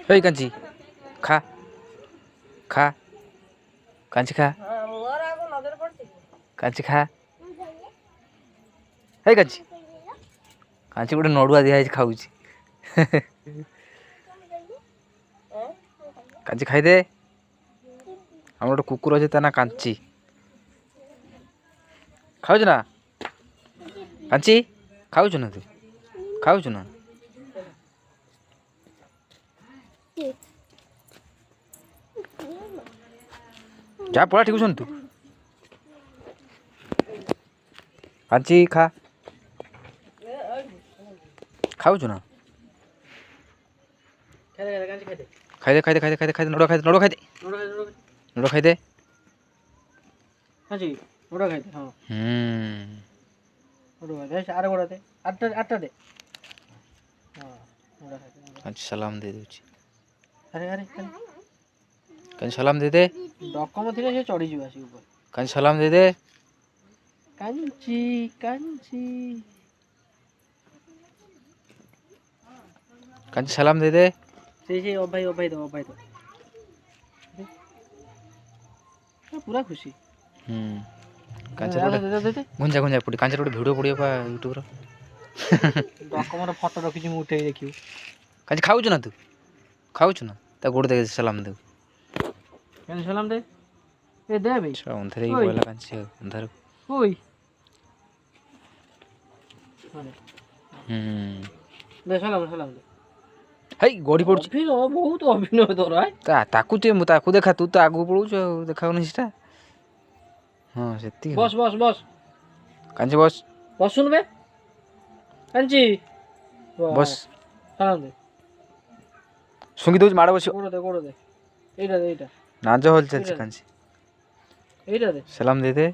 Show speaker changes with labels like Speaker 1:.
Speaker 1: এই কাঞ্চি খা খা কাঞ্চি খা কাঞ্চি খা এই କାଞ୍ଚି କାଞ୍ଚି ଗୋଟେ ନଡ଼ୁଆ ଦିଆହେଇଛି ଖାଉଛି କାଞ୍ଚି ଖାଇଦେ ଆମର ଗୋଟେ କୁକୁର ଅଛି ତା ନା କାଞ୍ଚି ଖାଉଛୁ ନା କାଞ୍ଚି ଖାଉଛୁ ନା ତୁ ଖାଉଛୁ ନା ଯା ପଳା ଠିକୁଛୁ ତୁ କାଞ୍ଚି ଖା ଖାଉଛୁ ନା ଖାଇଦେ ଖାଇଦେ ଖାଇଦେ ଖାଇଦେ ଖାଇଦେ ନଡ଼ୁଆ ଖାଇଦେ ନଡ଼ୁଆ ଖାଇଦେ ନଡ଼ୁଆ ଖାଇଦେ କାଞ୍ଚି ସଲାମ ଦେଇ ଦେଉଛି କାଞ୍ଚି ସଲାମ ଦେଇଦେ
Speaker 2: ଡକମ ଥିଲେ ସେ ଚଢିଯିବ ଆସିକି ଉପରେ
Speaker 1: କାଞ୍ଚି ସଲାମ ଦେଇଦେ
Speaker 2: କାଞ୍ଚି କାଞ୍ଚି
Speaker 1: କାଞ୍ଚି ସଲାମ ଦେଇଦେ
Speaker 2: ସେଇ ଅଭାଇ ଦो ପୁରା ଖୁସି
Speaker 1: କାଞ୍ଚି ଗୁଞ୍ଜା ଗୁଞ୍ଜା ପଡ଼ି କାଞ୍ଚି ଗୋଟେ ଭିଡ଼ିଓ ପଡ଼ିବ ବା ୟୁଟ୍ୟୁବର
Speaker 2: ଡକମର ଫଟୋ ରଖିଛି ମୁଁ ଉଠେଇ ଦେଖିବୁ
Speaker 1: କାଞ୍ଚି ଖାଉଛୁ ନା ତୁ ଖାଉଛୁ ନା ତା ଗୋଡ଼ ଦେଖେ ସଲାମ ଦେବୁ
Speaker 2: କାଞ୍ଚି ସଲାମ ଦେ ଏ ଦେ ବେ
Speaker 1: ଅନ୍ଧାରେ ପଳେଇଲା କାଞ୍ଚି ଅନ୍ଧାରକୁ
Speaker 2: ଓଇ ଦେ ସଲାମ ଦେ
Speaker 1: ହେଇ ଗଡ଼ି ପଡ଼ୁଛି
Speaker 2: ବହୁତ ଅଭିନୟ ତୋର
Speaker 1: ତାକୁ ଦେଖା ତୁ ତ ଆଗକୁ ପଳଉଛୁ ଆଉ ଦେଖାଉନି ସେଟା ହଁ ସେତିକି
Speaker 2: ବସ୍
Speaker 1: କାଞ୍ଚି ବସ୍
Speaker 2: ବସୁନୁ ବେ କାଞ୍ଚି
Speaker 1: ବସ୍
Speaker 2: ସଲାମ ଦେ
Speaker 1: ଶୁଙ୍ଗି ଦେଉଛି ମାଡ଼ ବସିବ
Speaker 2: ଗୋଡ଼ ଦେ ଏଇଟା
Speaker 1: ନାଜ ହଲ ଚାଲିଛି କାଞ୍ଚି
Speaker 2: ଏଇଟା ଦେ
Speaker 1: ସଲାମ ଦେଇଦେ